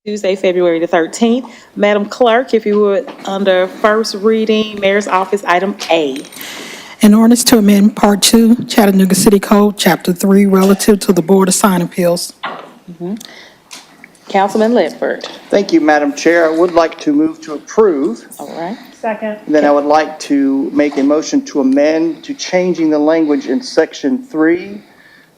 Tuesday, February the 13th. Madam Clerk, if you would, under first reading, Mayor's Office, item A. An ordinance to amend Part 2, Chattanooga City Code, Chapter 3, relative to the Board of Sign Appeals. Councilman Ledford. Thank you, Madam Chair. I would like to move to approve. All right. Second. Then I would like to make a motion to amend to changing the language in Section 3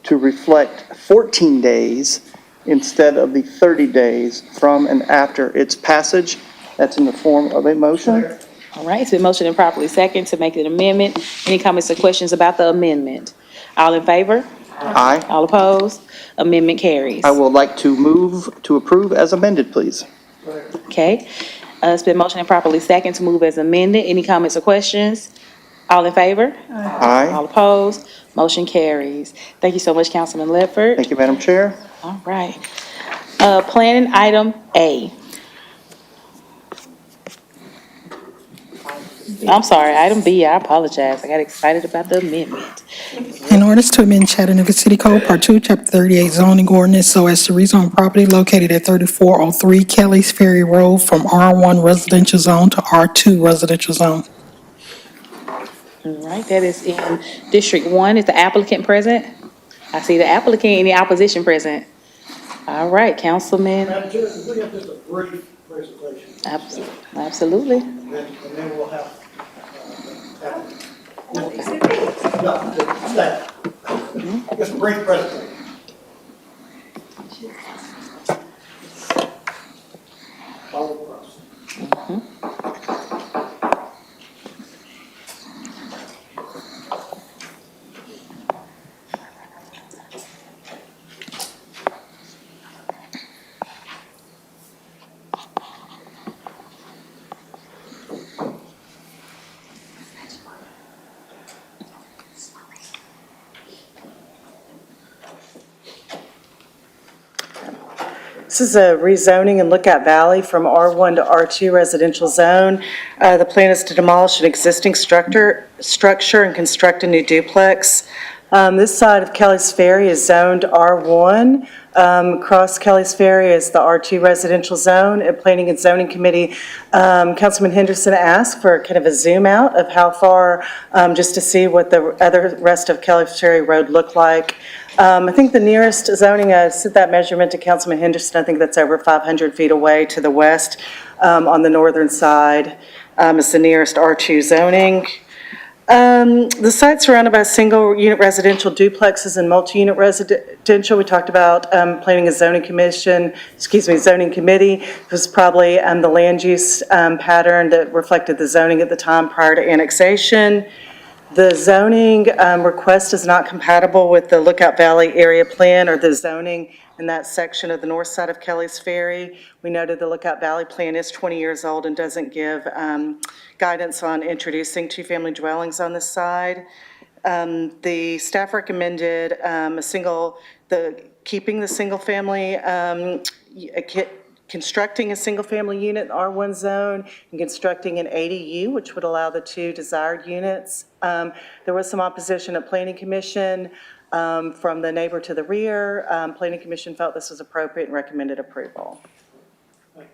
to reflect 14 days instead of the 30 days from and after its passage. That's in the form of a motion. All right, it's been motioned and properly second to make an amendment. Any comments or questions about the amendment? All in favor? Aye. All opposed? Amendment carries. I would like to move to approve as amended, please. Okay, it's been motioned and properly second to move as amended. Any comments or questions? All in favor? Aye. All opposed? Motion carries. Thank you so much, Councilman Ledford. Thank you, Madam Chair. All right. Planning item A. I'm sorry, item B, I apologize. I got excited about the amendment. An ordinance to amend Chattanooga City Code, Part 2, Chapter 38 zoning ordinance so as to rezone property located at 3403 Kelly's Ferry Road from R1 residential zone to R2 residential zone. All right, that is in District 1. Is the applicant present? I see the applicant. Any opposition present? All right, Councilman. Madam Chair, we have just a brief presentation. Absolutely. And then we'll have, just a brief presentation. Follow the process. This is a rezoning in Lookout Valley from R1 to R2 residential zone. The plan is to demolish an existing structure and construct a new duplex. This side of Kelly's Ferry is zoned R1. Across Kelly's Ferry is the R2 residential zone. At Planning and Zoning Committee, Councilman Henderson asked for kind of a zoom out of how far, just to see what the other rest of Kelly's Ferry Road looked like. I think the nearest zoning, I sent that measurement to Councilman Henderson, I think that's over 500 feet away to the west on the northern side is the nearest R2 zoning. The site's surrounded by single-unit residential duplexes and multi-unit residential. We talked about Planning and Zoning Zoning Committee. It was probably the land use pattern that reflected the zoning at the time prior to annexation. The zoning request is not compatible with the Lookout Valley area plan or the zoning in that section of the north side of Kelly's Ferry. We noted the Lookout Valley plan is 20 years old and doesn't give guidance on introducing two-family dwellings on this side. The staff recommended keeping the single-family constructing a single-family unit in R1 zone and constructing an ADU, which would allow the two desired units. There was some opposition at Planning Commission from the neighbor to the rear. Planning Commission felt this was appropriate and recommended approval. All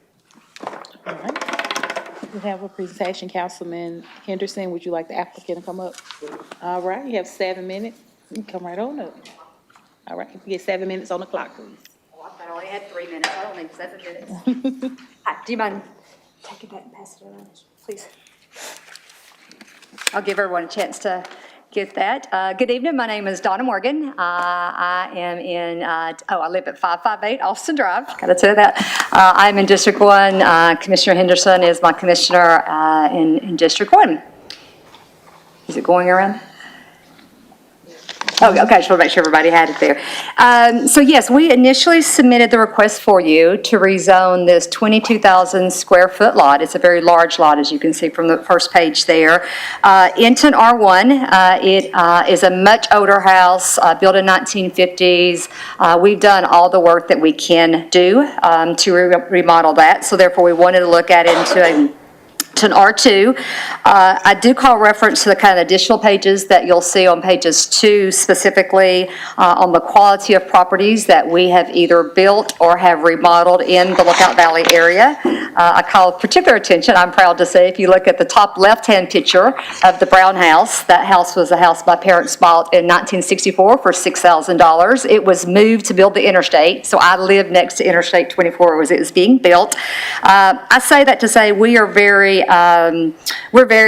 right. We have a presentation. Councilman Henderson, would you like the applicant to come up? All right, you have 7 minutes. You can come right on up. All right, you get 7 minutes on the clock, please. I only had 3 minutes. I don't need 7 minutes. Hi, do you mind taking that and pass it around, please? I'll give everyone a chance to get that. Good evening. My name is Donna Morgan. I am in, I live at 558 Austin Drive. Got to say that. I'm in District 1. Commissioner Henderson is my commissioner in District 1. Is it going around? Oh, okay, I just want to make sure everybody had it there. So yes, we initially submitted the request for you to rezone this 22,000 square foot lot. It's a very large lot, as you can see from the first page there, into an R1. It is a much older house, built in 1950s. We've done all the work that we can do to remodel that. So therefore, we wanted to look at it into to an R2. I do call reference to the kind of additional pages that you'll see on pages 2 specifically on the quality of properties that we have either built or have remodeled in the Lookout Valley area. I call particular attention, I'm proud to say, if you look at the top left-hand picture of the brown house, that house was a house my parents bought in 1964 for $6,000. It was moved to build the interstate, so I lived next to Interstate 24 as it was being built. I say that to say we're very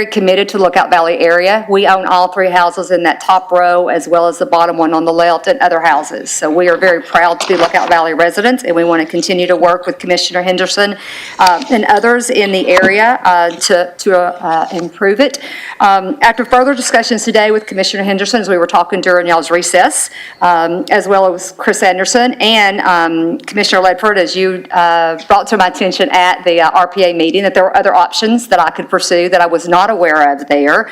committed to the Lookout Valley area. We own all 3 houses in that top row as well as the bottom one on the left and other houses. So we are very proud to be Lookout Valley residents, and we want to continue to work with Commissioner Henderson and others in the area to improve it. After further discussions today with Commissioner Henderson, as we were talking during y'all's recess, as well as Chris Anderson and Commissioner Ledford, as you brought to my attention at the RPA meeting, that there were other options that I could pursue that I was not aware of there.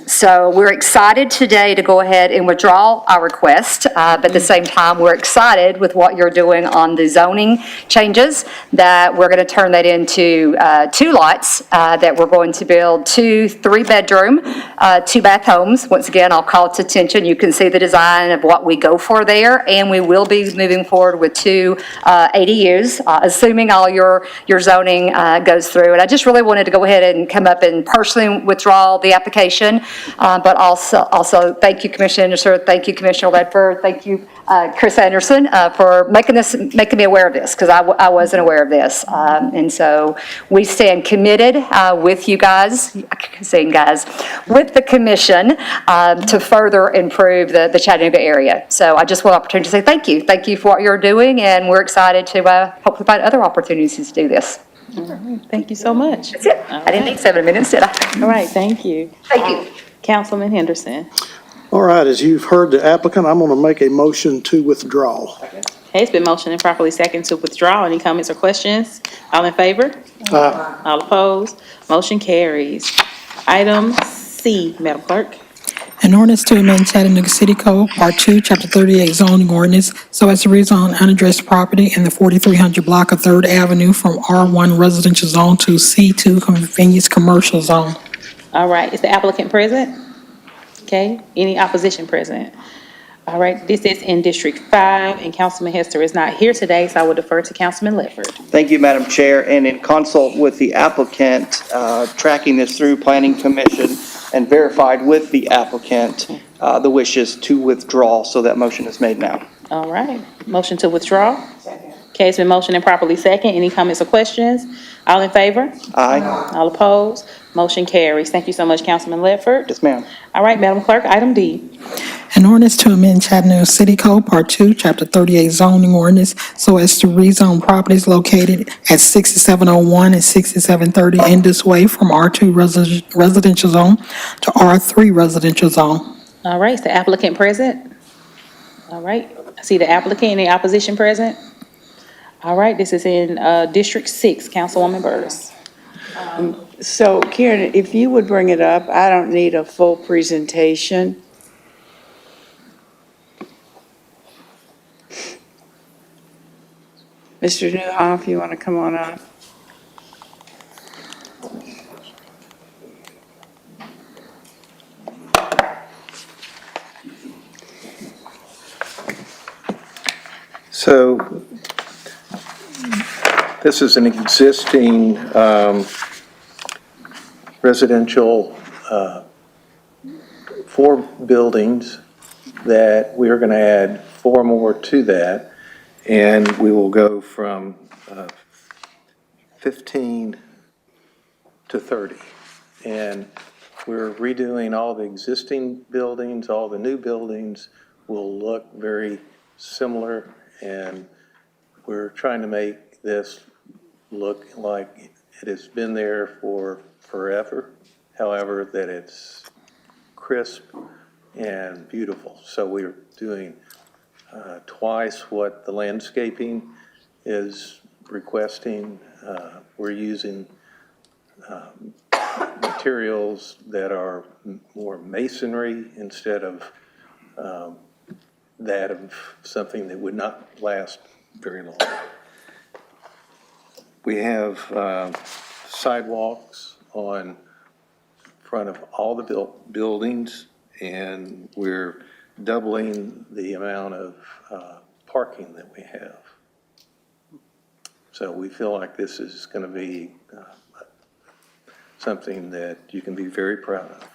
So we're excited today to go ahead and withdraw our request, but at the same time, we're excited with what you're doing on the zoning changes, that we're going to turn that into 2 lots, that we're going to build 2 3-bedroom, 2-bath homes. Once again, I'll call to attention, you can see the design of what we go for there, and we will be moving forward with 2 ADUs, assuming all your zoning goes through. And I just really wanted to go ahead and come up and personally withdraw the application, but also thank you, Commissioner Anderson, thank you, Commissioner Ledford, thank you, Chris Anderson, for making me aware of this, because I wasn't aware of this. And so we stand committed with you guys, with the commission to further improve the Chattanooga area. So I just want an opportunity to say thank you. Thank you for what you're doing, and we're excited to hopefully find other opportunities to do this. Thank you so much. That's it. I didn't need 7 minutes, did I? All right, thank you. Thank you. Councilman Henderson. All right, as you've heard the applicant, I'm going to make a motion to withdraw. Okay, it's been motioned and properly second to withdraw. Any comments or questions? All in favor? All opposed? Motion carries. Item C, Madam Clerk. An ordinance to amend Chattanooga City Code, Part 2, Chapter 38 zoning ordinance, so as to rezone unaddressed property in the 4300 block of 3rd Avenue from R1 residential zone to C2 convenience commercial zone. All right, is the applicant present? Okay, any opposition present? All right, this is in District 5, and Councilman Hester is not here today, so I will defer to Councilman Ledford. Thank you, Madam Chair. And in consult with the applicant, tracking this through Planning Commission and verified with the applicant, the wish is to withdraw, so that motion is made now. All right, motion to withdraw? Okay, it's been motioned and properly second. Any comments or questions? All in favor? Aye. All opposed? Motion carries. Thank you so much, Councilman Ledford. Yes, ma'am. All right, Madam Clerk, item D. An ordinance to amend Chattanooga City Code, Part 2, Chapter 38 zoning ordinance, so as to rezone properties located at 6701 and 6730 Indus Way from R2 residential zone to R3 residential zone. All right, is the applicant present? All right, I see the applicant. Any opposition present? All right, this is in District 6, Councilwoman Burris. So Karen, if you would bring it up, I don't need a full presentation. Mr. Newhoff, you want to come on up? So this is an existing residential 4 buildings that we are going to add 4 more to that, and we will go from 15 to 30. And we're redoing all the existing buildings. All the new buildings will look very similar, and we're trying to make this look like it has been there for forever, however, that it's crisp and beautiful. So we're doing twice what the landscaping is requesting. We're using materials that are more masonry instead of that of something that would not last very long. We have sidewalks on front of all the buildings, and we're doubling the amount of parking that we have. So we feel like this is going to be something that you can be very proud of.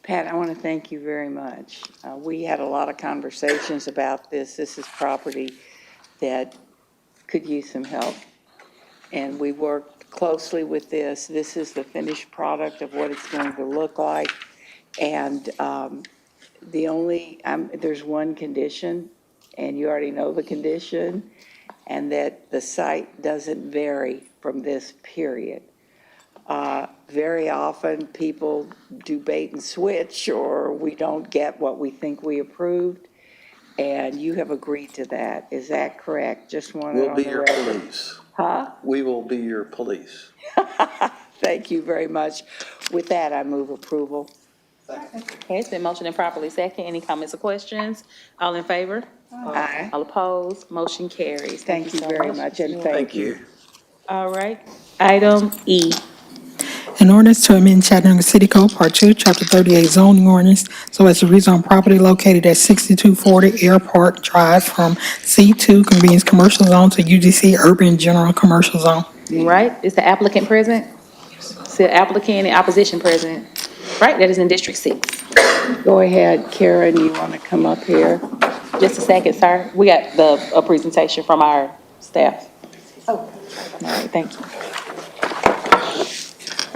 Pat, I want to thank you very much. We had a lot of conversations about this. This is property that could use some help. And we worked closely with this. This is the finished product of what it's going to look like. And there's one condition, and you already know the condition, and that the site doesn't vary from this period. Very often, people do bait and switch, or we don't get what we think we approved, and you have agreed to that. Is that correct? Just want it We'll on be the your record. police. Huh? We will be your police. Thank you very much. With that, I move approval. Okay, it's been motioned and properly second. Any comments or questions? All in favor? Aye. All opposed? Motion carries. Thank you so very much, and thank you. All right. Item E. An ordinance to amend Chattanooga City Code, Part 2, Chapter 38 zoning ordinance so as to rezone property located at 6240 Airport Drive from C2 Convenience Commercial Zone to UGC Urban General Commercial Zone. Right, is the applicant present? Is the applicant and opposition present? Right, that is in District 6. Go ahead, Karen, you want to come up here? Just a second, sir. We got a presentation from our staff. Oh, all right, thank you.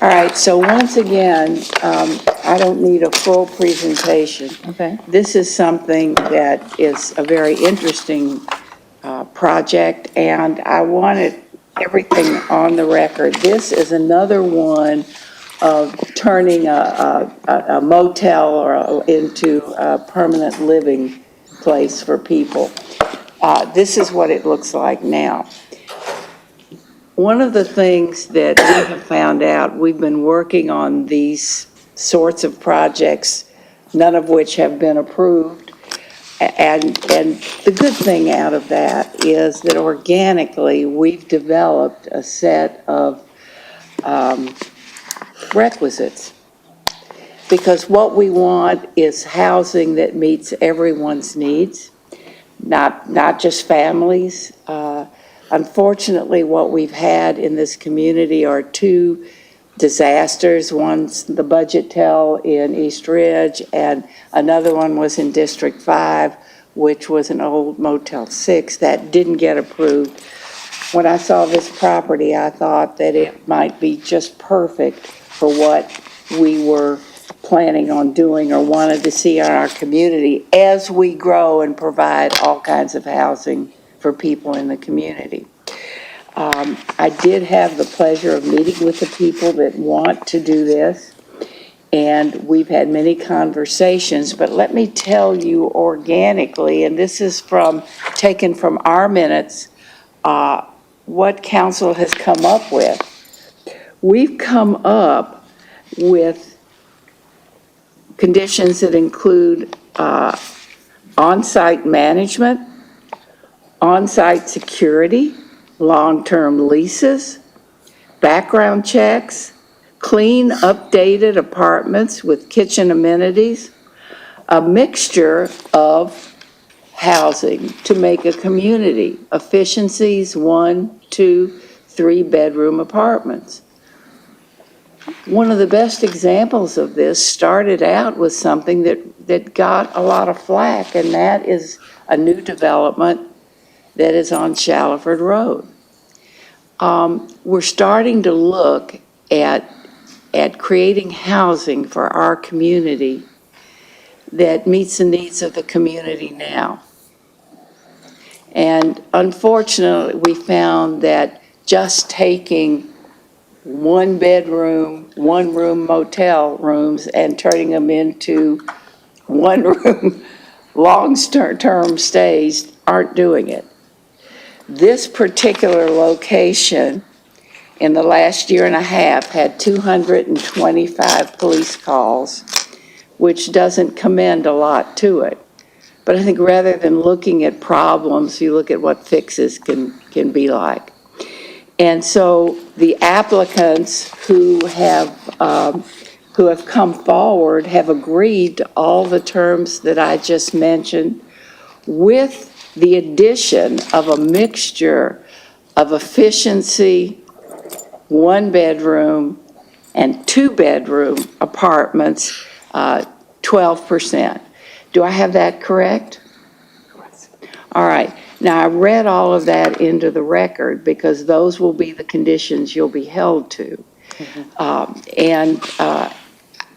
All right, so once again, I don't need a full presentation. Okay. This is something that is a very interesting project, and I wanted everything on the record. This is another one of turning a motel into a permanent living place for people. This is what it looks like now. One of the things that we have found out, we've been working on these sorts of projects, none of which have been approved. And the good thing out of that is that organically, we've developed a set of requisites. Because what we want is housing that meets everyone's needs, not just families. Unfortunately, what we've had in this community are two disasters. One's the Budget Tell in East Ridge, and another one was in District 5, which was an old Motel 6 that didn't get approved. When I saw this property, I thought that it might be just perfect for what we were planning on doing or wanted to see in our community as we grow and provide all kinds of housing for people in the community. I did have the pleasure of meeting with the people that want to do this, and we've had many conversations, but let me tell you organically, and this is taken from our minutes, what council has come up with. We've come up with conditions that include on-site management, on-site security, long-term leases, background checks, clean, updated apartments with kitchen amenities, a mixture of housing to make a community, efficiencies, 1, 2, 3-bedroom apartments. One of the best examples of this started out with something that got a lot of flack, and that is a new development that is on Shallowford Road. We're starting to look at creating housing for our community that meets the needs of the community now. And unfortunately, we found that just taking one-bedroom, one-room motel rooms and turning them into one-room long-term stays aren't doing it. This particular location, in the last year and a half, had 225 police calls, which doesn't commend a lot to it. But I think rather than looking at problems, you look at what fixes can be like. And so the applicants who have come forward have agreed to all the terms that I just mentioned, with the addition of a mixture of efficiency, one-bedroom, and two-bedroom apartments, 12%. Do I have that correct? All right. Now, I read all of that into the record because those will be the conditions you'll be held to.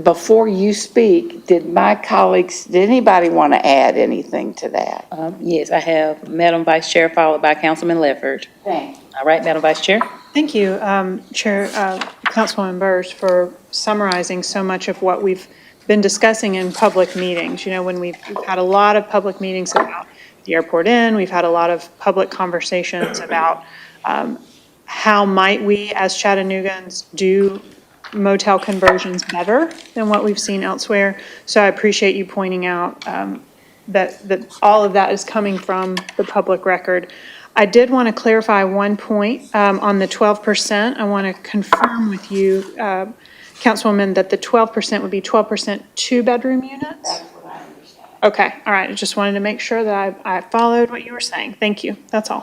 Before you speak, did anybody want to add anything to that? Yes, I have Madam Vice Chair, followed by Councilman Ledford. Thank you. All right, Madam Vice Chair? Thank you, Chair, Councilwoman Burrs, for summarizing so much of what we've been discussing in public meetings. You know, when we've had a lot of public meetings about the Airport Inn, we've had a lot of public conversations about how might we as Chattanoogans do motel conversions better than what we've seen elsewhere. So I appreciate you pointing out that all of that is coming from the public record. I did want to clarify one point on the 12%. I want to confirm with you, Councilwoman, that the 12% would be 12% two-bedroom units? That's what I understand. Okay, all right. I just wanted to make sure that I followed what you were saying. Thank you. That's all.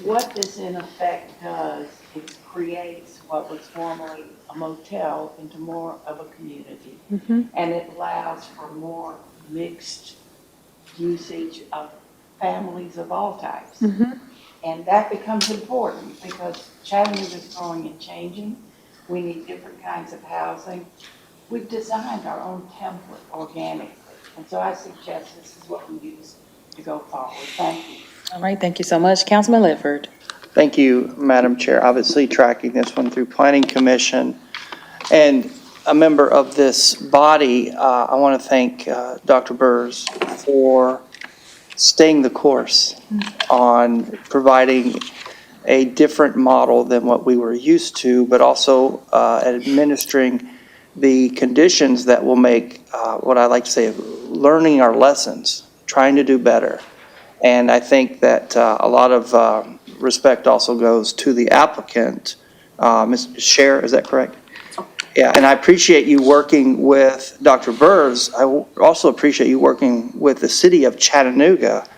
What this in effect does is creates what was formerly a motel into more of a community. And it allows for more mixed usage of families of all types. And that becomes important because Chattanooga is growing and changing. We need different kinds of housing. We've designed our own template organically. And so I suggest this is what we use to go forward. Thank you. All right, thank you so much. Councilman Ledford. Thank you, Madam Chair. Obviously tracking this one through Planning Commission. And a member of this body, I want to thank Dr. Burrs for staying the course on providing a different model than what we were used to, but also administering the conditions that will make what I like to say learning our lessons, trying to do better. And I think that a lot of respect also goes to the applicant. Ms. Scher, is that correct? Yeah, and I appreciate you working with Dr. Burrs. I also appreciate you working with the city of Chattanooga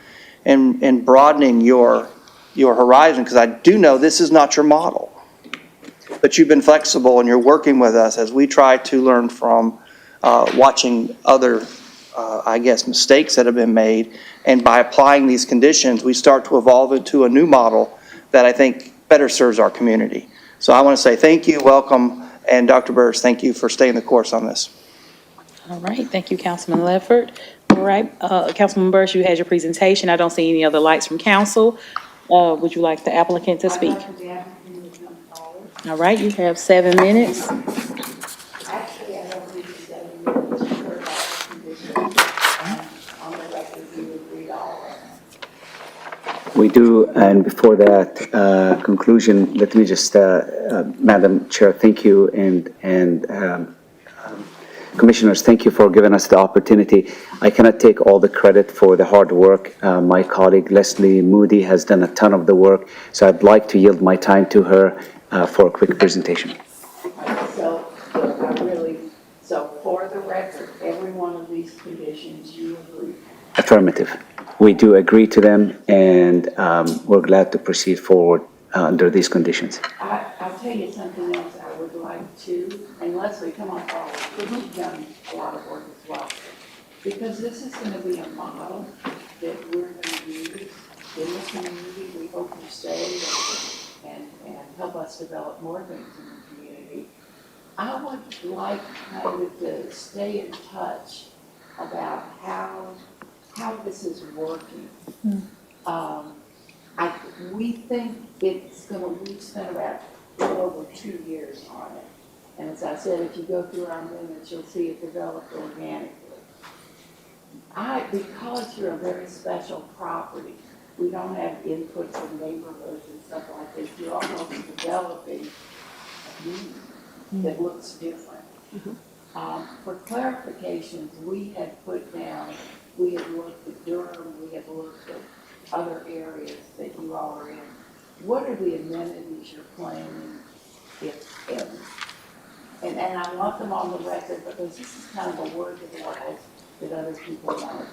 and broadening your horizon, because I do know this is not your model. But you've been flexible and you're working with us as we try to learn from watching other, I guess, mistakes that have been made. And by applying these conditions, we start to evolve into a new model that I think better serves our community. So I want to say thank you, welcome. And Dr. Burrs, thank you for staying the course on this. All right, thank you, Councilman Ledford. All right, Councilman Burrs, you had your presentation. I don't see any other lights from council. Would you like the applicant to speak? All right, you have 7 minutes. Actually, I don't need 7 minutes to hear about the conditions. On the record, we agreed all of them. We do, and before that conclusion, let me just, Madam Chair, thank you, and Commissioners, thank you for giving us the opportunity. I cannot take all the credit for the hard work. My colleague Leslie Moody has done a ton of the work, so I'd like to yield my time to her for a quick presentation. So for the record, every one of these conditions you agree. Affirmative. We do agree to them, and we're glad to proceed forward under these conditions. I'll tell you something else I would like to, and Leslie, come on forward, because you've done a lot of work as well. Because this is going to be a model that we're going to use in the community. We hope you stay and help us develop more things in the community. I would like kind of to stay in touch about how this is working. We think it's going to, we spent about a little over 2 years on it. And as I said, if you go through our minutes, you'll see it developed organically. Because you're a very special property, we don't have input from neighborhoods and stuff like this. You're almost developing a community that looks different. For clarifications, we had put down, we had looked at Durham, we had looked at other areas that you all are in. what are the amenities you're planning if, and I want them on the record because this is kind of a word of advice that other people want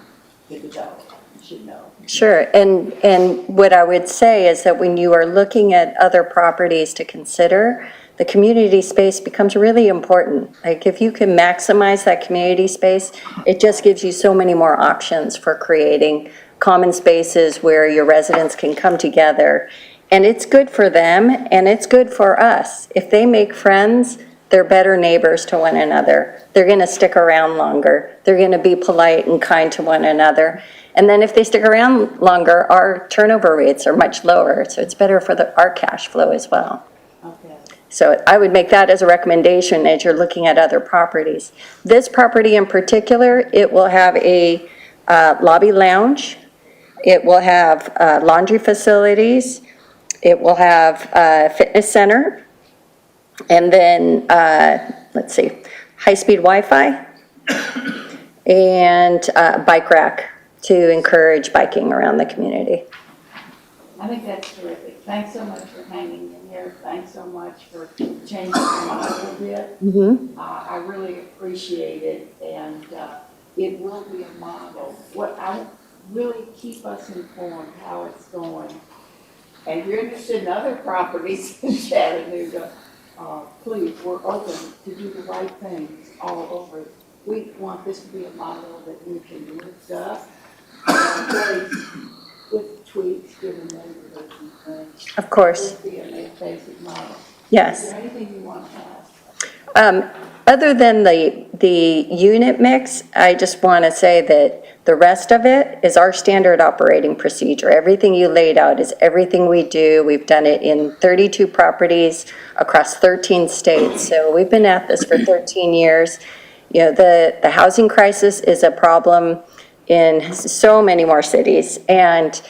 to develop, should know. Sure, and what I would say is that when you are looking at other properties to consider, the community space becomes really important. Like, if you can maximize that community space, it just gives you so many more options for creating common spaces where your residents can come together. And it's good for them, and it's good for us. If they make friends, they're better neighbors to one another. They're going to stick around longer. They're going to be polite and kind to one another. And then if they stick around longer, our turnover rates are much lower. So it's better for our cash flow as well. Okay. So I would make that as a recommendation as you're looking at other properties. This property in particular, it will have a lobby lounge. It will have laundry facilities. It will have a fitness center. And then, let's see, high-speed Wi-Fi and bike rack to encourage biking around the community. I think that's terrific. Thanks so much for hanging in here. Thanks so much for changing your mind a little bit. I really appreciate it, and it will be a model. What I really keep us informed how it's going. And if you're interested in other properties in Chattanooga, please, we're open to do the right things all over. We want this to be a model that we can lift up, with tweaks, given neighborhoods and things. Of course, This be a basic model. yes. Is there anything you want to ask? Other than the unit mix, I just want to say that the rest of it is our standard operating procedure. Everything you laid out is everything we do. We've done it in 32 properties across 13 states. So we've been at this for 13 years. You know, the housing crisis is a problem in so many more cities. And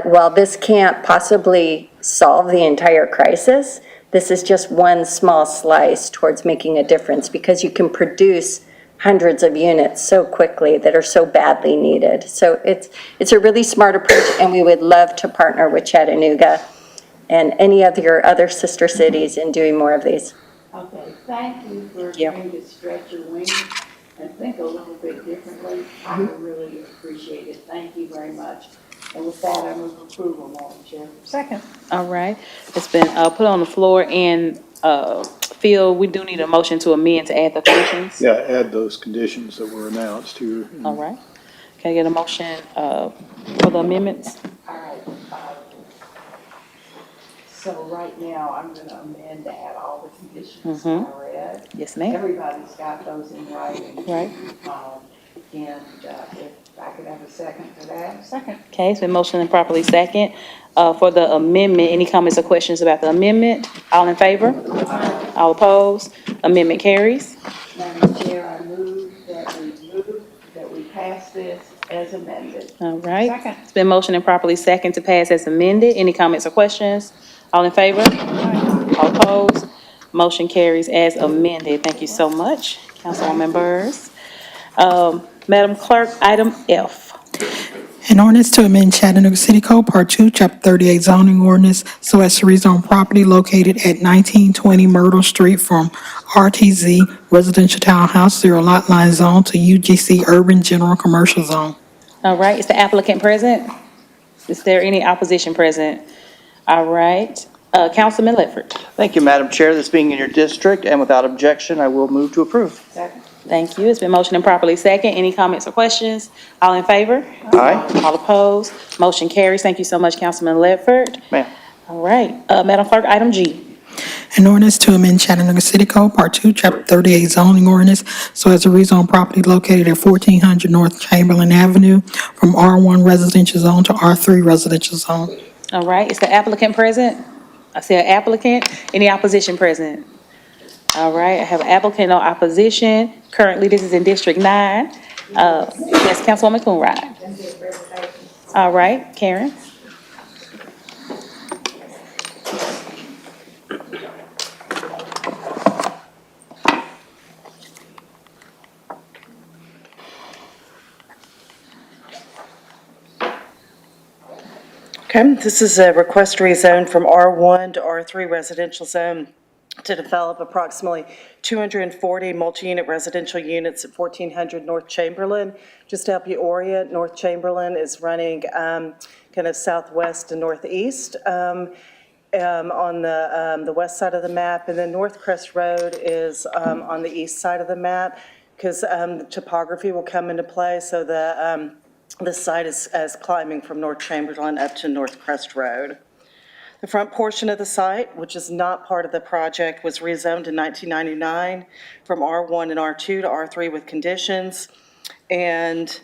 while this can't possibly solve the entire crisis, this is just one small slice towards making a difference because you can produce hundreds of units so quickly that are so badly needed. So it's a really smart approach, and we would love to partner with Chattanooga and any of your other sister cities in doing more of these. Okay, thank you for you. trying to stretch your wings and think a little bit differently. I really appreciate it. Thank you very much. And with that, I move approval, Madam Chair. Second. All right, it's been put on the floor, and Phil, we do need a motion to amend to add the conditions. Yeah, add those conditions that were announced here. All right, can I get a motion for the amendments? All right. So right now, I'm going to amend to add all the conditions I read. Yes, ma'am. Everybody's got those in writing. Right. And if I could have a second for that. Second. Okay, it's been motioned and properly second for the amendment. Any comments or questions about the amendment? All in favor? All opposed? Amendment carries. Madam Chair, I move that we pass this as amended. All right. Second. It's been motioned and properly second to pass as amended. Any comments or questions? All in favor? All opposed? Motion carries as amended. Thank you so much, Councilwoman Burrs. Madam Clerk, item F. An ordinance to amend Chattanooga City Code, Part 2, Chapter 38 zoning ordinance so as to rezone property located at 1920 Myrtle Street from RTZ Residential Townhouse Zero Lot Line Zone to UGC Urban General Commercial Zone. All right, is the applicant present? Is there any opposition present? All right, Councilman Ledford. Thank you, Madam Chair. This being in your district and without objection, I will move to approve. Second. Thank you. It's been motioned and properly second. Any comments or questions? All in favor? Aye. All opposed? Motion carries. Thank you so much, Councilman Ledford. Ma'am. All right, Madam Clerk, item G. An ordinance to amend Chattanooga City Code, Part 2, Chapter 38 zoning ordinance so as to rezone property located at 1400 North Chamberlain Avenue from R1 residential zone to R3 residential zone. All right, is the applicant present? I see an applicant. Any opposition present? All right, I have an applicant, no opposition. Currently, this is in District 9. Yes, Councilwoman Coonrod. All right, Karen. Okay, this is a request to rezone from R1 to R3 residential zone to develop approximately 240 multi-unit residential units at 1400 North Chamberlain. Just to help you orient, North Chamberlain is running kind of southwest to northeast on the west side of the map, and then North Crest Road is on the east side of the map, because the topography will come into play, so the site is climbing from North Chamberlain up to North Crest Road. The front portion of the site, which is not part of the project, was rezoned in 1999 from R1 and R2 to R3 with conditions, and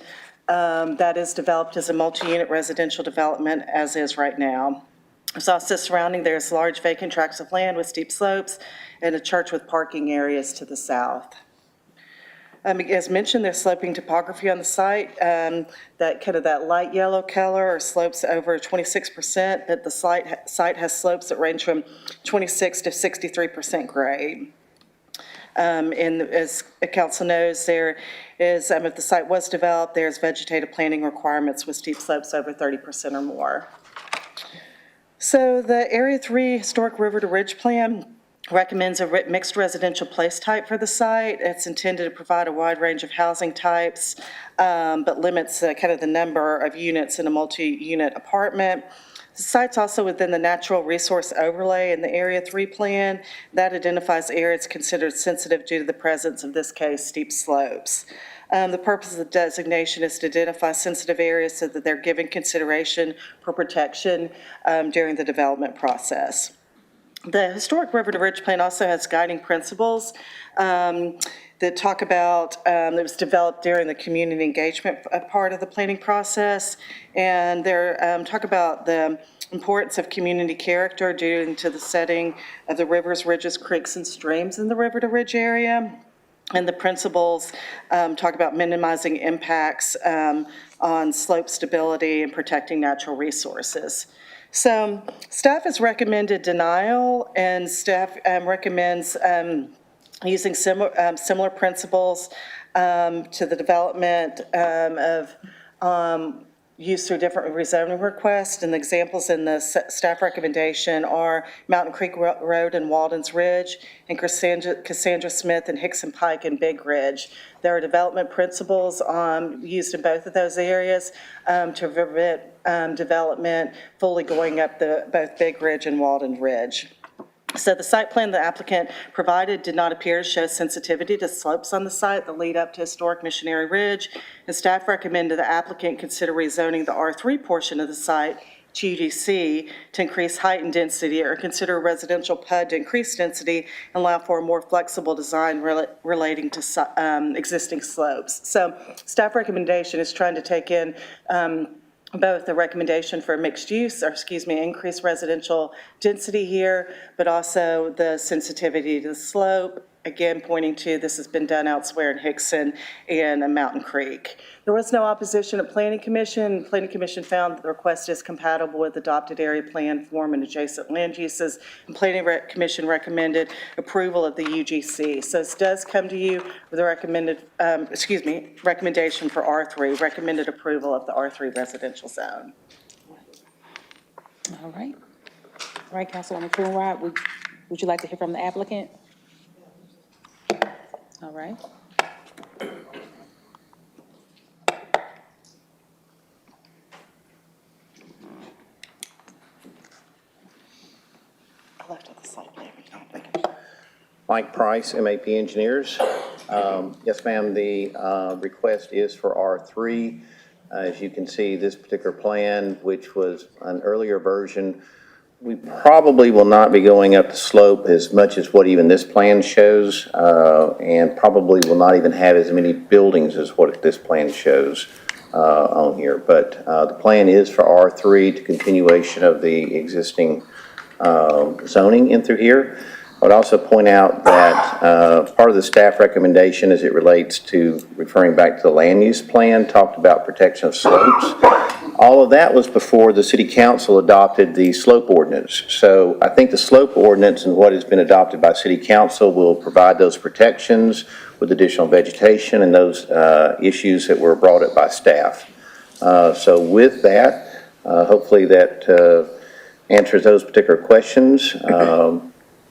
that is developed as a multi-unit residential development as is right now. There's also surrounding, there's large vacant tracts of land with steep slopes and a church with parking areas to the south. As mentioned, there's sloping topography on the site. That light yellow color are slopes over 26%, but the site has slopes that range from 26 to 63% grade. And as the council knows, there is, if the site was developed, there's vegetative planting requirements with steep slopes over 30% or more. So the Area 3 Historic River to Ridge Plan recommends a mixed residential place type for the site. It's intended to provide a wide range of housing types, but limits the number of units in a multi-unit apartment. The site's also within the natural resource overlay in the Area 3 plan. That identifies areas considered sensitive due to the presence, of this case, steep slopes. The purpose of the designation is to identify sensitive areas so that they're given consideration for protection during the development process. The Historic River to Ridge Plan also has guiding principles that talk about, that was developed during the community engagement part of the planning process, and they talk about the importance of community character due to the setting of the rivers, ridges, creeks, and streams in the river to ridge area. And the principles talk about minimizing impacts on slope stability and protecting natural resources. So staff has recommended denial, and staff recommends using similar principles to the development of use through different rezoning requests. And the examples in the staff recommendation are Mountain Creek Road and Walden's Ridge, and Cassandra Smith and Hickson Pike and Big Ridge. There are development principles used in both of those areas to prevent development fully going up both Big Ridge and Walden Ridge. So the site plan the applicant provided did not appear to show sensitivity to slopes on the site that lead up to historic Missionary Ridge, and staff recommended the applicant consider rezoning the R3 portion of the site to UDC to increase height and density, or consider a residential PUD to increase density and allow for a more flexible design relating to existing slopes. So staff recommendation is trying to take in both the recommendation for mixed use, increased residential density here, but also the sensitivity to the slope, again pointing to this has been done elsewhere in Hickson and Mountain Creek. There was no opposition at Planning Commission. Planning Commission found that the request is compatible with adopted area plan form and adjacent land uses, and Planning Commission recommended approval of the UGC. So this does come to you with a recommendation for R3, recommended approval of the R3 residential zone. All right. All right, Councilwoman Coonrod, would you like to hear from the applicant? All right. I left out the site plan. Mike Price, MAP Engineers. Yes, ma'am, the request is for R3. As you can see, this particular plan, which was an earlier version, we probably will not be going up the slope as much as what even this plan shows, and probably will not even have as many buildings as what this plan shows on here. But the plan is for R3 to continuation of the existing zoning in through here. I would also point out that part of the staff recommendation as it relates to referring back to the land use plan talked about protection of slopes. All of that was before the city council adopted the slope ordinance. So I think the slope ordinance and what has been adopted by city council will provide those protections with additional vegetation and those issues that were brought up by staff. So with that, hopefully that answers those particular questions,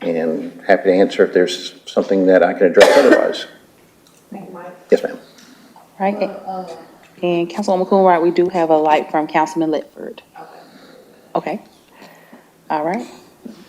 and happy to answer if there's something that I can address otherwise. Yes, ma'am. Right, and Councilwoman Coonrod, we do have a light from Councilman Ledford. Okay, all right.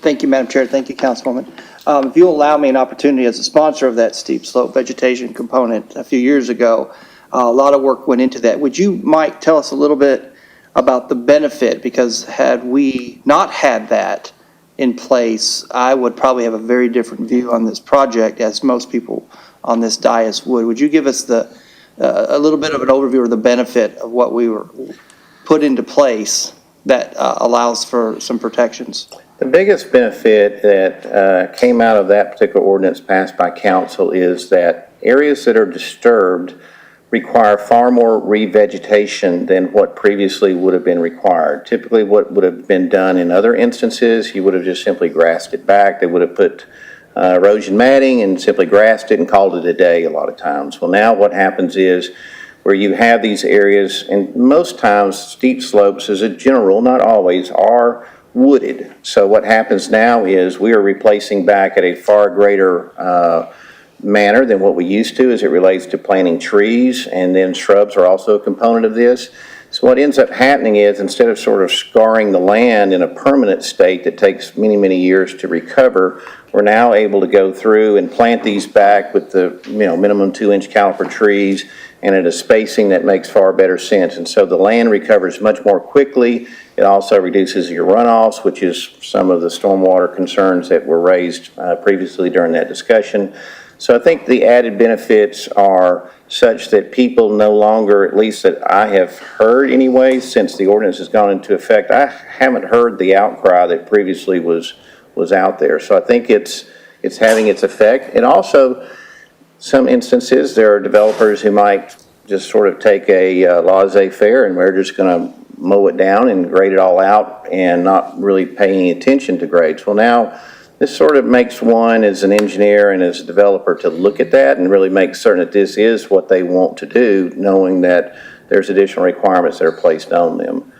Thank you, Madam Chair. Thank you, Councilwoman. If you'll allow me an opportunity as a sponsor of that steep slope vegetation component a few years ago, a lot of work went into that. Would you, Mike, tell us a little bit about the benefit? Because had we not had that in place, I would probably have a very different view on this project, as most people on this dais would. Would you give us a little bit of an overview of the benefit of what we were put into place that allows for some protections? The biggest benefit that came out of that particular ordinance passed by council is that areas that are disturbed require far more revegetation than what previously would have been required. Typically, what would have been done in other instances, you would have just simply grassed it back. They would have put erosion matting and simply grassed it and called it a day a lot of times. Well, now what happens is where you have these areas, and most times steep slopes as a general rule, not always, are wooded. So what happens now is we are replacing back at a far greater manner than what we used to as it relates to planting trees, and then shrubs are also a component of this. So what ends up happening is instead of sort of scarring the land in a permanent state that takes many, many years to recover, we're now able to go through and plant these back with the minimum 2-inch caliper trees and at a spacing that makes far better sense. And so the land recovers much more quickly. It also reduces your runoffs, which is some of the stormwater concerns that were raised previously during that discussion. So I think the added benefits are such that people no longer, at least that I have heard anyway, since the ordinance has gone into effect, I haven't heard the outcry that previously was out there. So I think it's having its effect. And also, some instances, there are developers who might just sort of take a laissez-faire and we're just going to mow it down and grade it all out and not really pay any attention to grades. Well, now this sort of makes one as an engineer and as a developer to look at that and really make certain that this is what they want to do, knowing that there's additional requirements that are placed on them.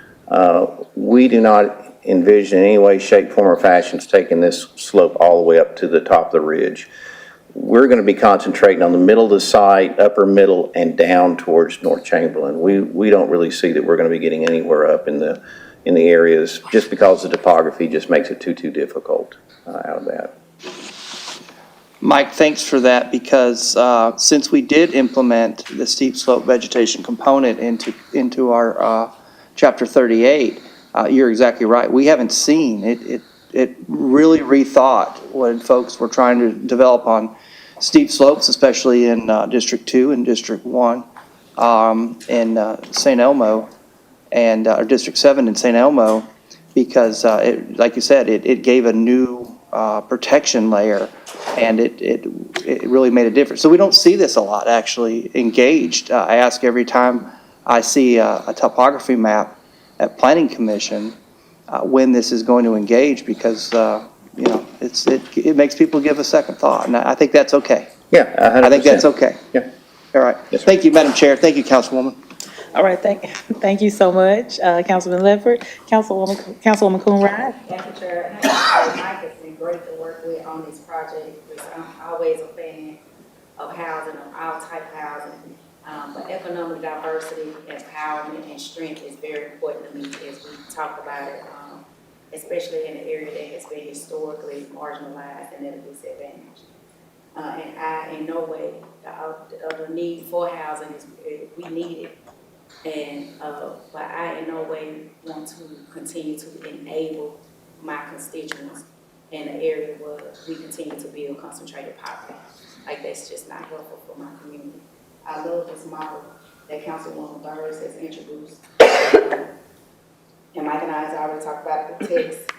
We do not envision in any way, shape, form, or fashion taking this slope all the way up to the top of the ridge. We're going to be concentrating on the middle of the site, upper middle, and down towards North Chamberlain. We don't really see that we're going to be getting anywhere up in the areas just because the topography just makes it too difficult out of that. Mike, thanks for that, because since we did implement the steep slope vegetation component into our Chapter 38, you're exactly right. We haven't seen it. It really rethought what folks were trying to develop on steep slopes, especially in District 2 and District 1 in St. Elmo, and or District 7 in St. Elmo, because like you said, it gave a new protection layer, and it really made a difference. So we don't see this a lot actually engaged. I ask every time I see a topography map at Planning Commission when this is going to engage, because it makes people give a second thought, and I think that's okay. Yeah, 100%. I think that's okay. Yeah. All right. Yes, sir. Thank you, Madam Chair. Thank you, Councilwoman. All right, thank you so much, Councilman Ledford. Councilwoman Coonrod. Thank you, Chair. Mike has been great to work with on this project, because I'm always a fan of housing, of all type housing. But economic diversity, empowerment, and strength is very important to me as we talk about it, especially in an area that has been historically marginalized and at a disadvantage. And I, in no way, the need for housing is, we need it. And, but I in no way want to continue to enable my constituents in an area where we continue to build concentrated poverty. Like, that's just not helpful for my community. I love this model that Councilwoman Burris has introduced. And Mike and I has already talked about the text,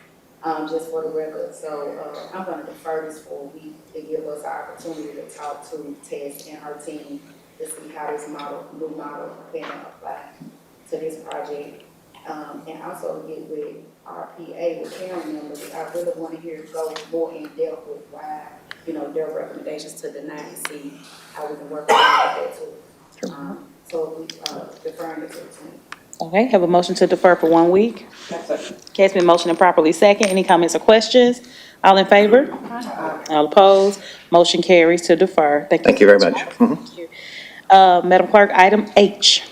just for the record. So I'm going to defer this for a week to give us an opportunity to talk to Tess and her team to see how this new model can apply to this project. And also get with RPA, with Karen members. I really want to hear go more in depth with why, their recommendations to deny, and see how we can work on that too. So we deferring it to the team. Okay, have a motion to defer for 1 week. Okay, it's been motioned and properly second. Any comments or questions? All in favor? All opposed? Motion carries to defer. Thank you very much. Madam Clerk, item H.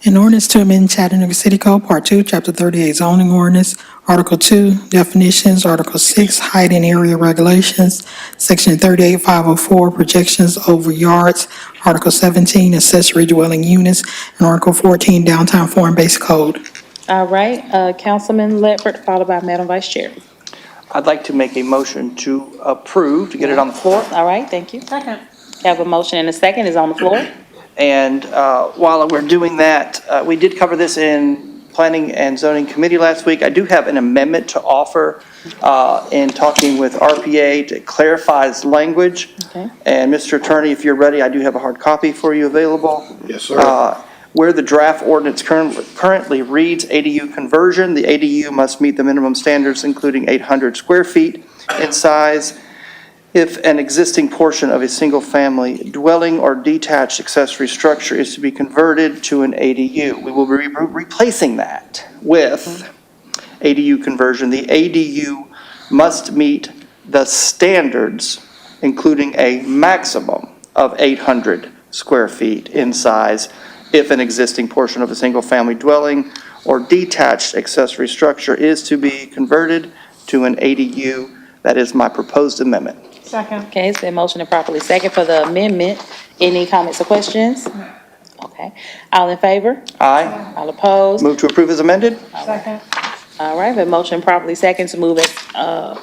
An ordinance to amend Chattanooga City Code, Part 2, Chapter 38 zoning ordinance, Article 2, definitions, Article 6, height and area regulations, Section 38504, projections over yards, Article 17, accessory dwelling units, and Article 14, downtown foreign-based code. All right, Councilman Ledford, followed by Madam Vice Chair. I'd like to make a motion to approve, to get it on the floor. All right, thank you. Second. Have a motion and a second is on the floor. And while we're doing that, we did cover this in Planning and Zoning Committee last week. I do have an amendment to offer in talking with RPA to clarify this language. Okay. And Mr. Attorney, if you're ready, I do have a hard copy for you available. Yes, sir. Where the draft ordinance currently reads ADU conversion, the ADU must meet the minimum standards, including 800 square feet in size. If an existing portion of a single-family dwelling or detached accessory structure is to be converted to an ADU, we will be replacing that with ADU conversion. The ADU must meet the standards, including a maximum of 800 square feet in size if an existing portion of a single-family dwelling or detached accessory structure is to be converted to an ADU. That is my proposed amendment. Second. Okay, it's been motioned and properly second for the amendment. Any comments or questions? Okay, all in favor? Aye. All opposed? Move to approve as amended? Second. All right, been motioned properly second to move it, to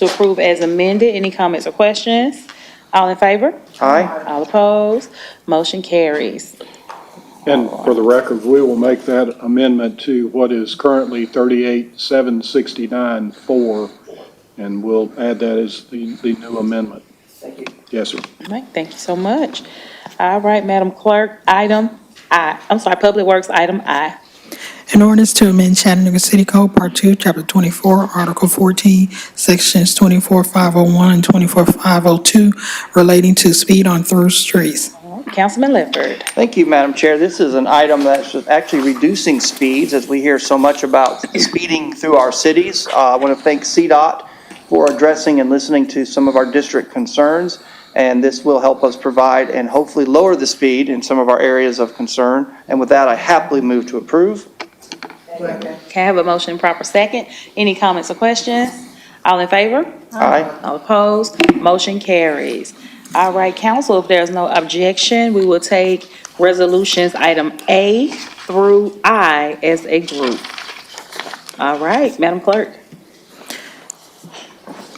approve as amended. Any comments or questions? All in favor? Aye. All opposed? Motion carries. And for the record, we will make that amendment to what is currently 38,769.4, and we'll add that as the new amendment. Thank you. Yes, sir. All right, thank you so much. All right, Madam Clerk, Public Works, item I. An ordinance to amend Chattanooga City Code, Part 2, Chapter 24, Article 14, Sections 24501 and 24502, relating to speed on through streets. Councilman Ledford. Thank you, Madam Chair. This is an item that's actually reducing speeds, as we hear so much about speeding through our cities. I want to thank CDOT for addressing and listening to some of our district concerns, and this will help us provide and hopefully lower the speed in some of our areas of concern. And with that, I happily move to approve. Okay, I have a motion, proper second. Any comments or questions? All in favor? Aye. All opposed? Motion carries. All right, council, if there's no objection, we will take resolutions item A through I as a group. All right, Madam Clerk.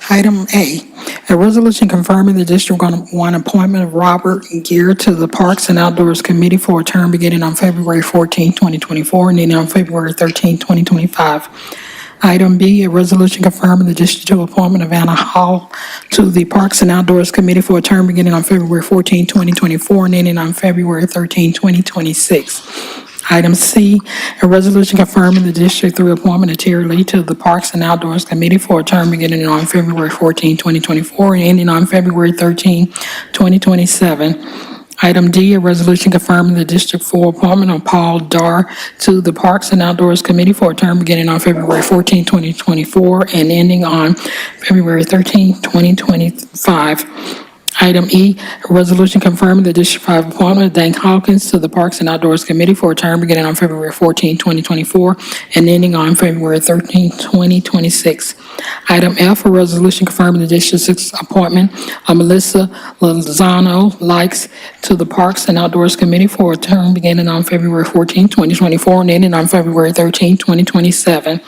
Item A, a resolution confirming the District 1 appointment of Robert Gear to the Parks and Outdoors Committee for a term beginning on February 14, 2024, and ending on February 13, 2025. Item B, a resolution confirming the District 2 appointment of Anna Hall to the Parks and Outdoors Committee for a term beginning on February 14, 2024, and ending on February 13, 2026. Item C, a resolution confirming the District 3 appointment of Terry Lee to the Parks and Outdoors Committee for a term beginning on February 14, 2024, and ending on February 13, 2027. Item D, a resolution confirming the District 4 appointment of Paul Dar to the Parks and Outdoors Committee for a term beginning on February 14, 2024, and ending on February 13, 2025. Item E, a resolution confirming the District 5 appointment of Dane Hawkins to the Parks and Outdoors Committee for a term beginning on February 14, 2024, and ending on February 13, 2026. Item F, a resolution confirming the District 6 appointment of Melissa Lozano Likes to the Parks and Outdoors Committee for a term beginning on February 14, 2024, and ending on February 13, 2027.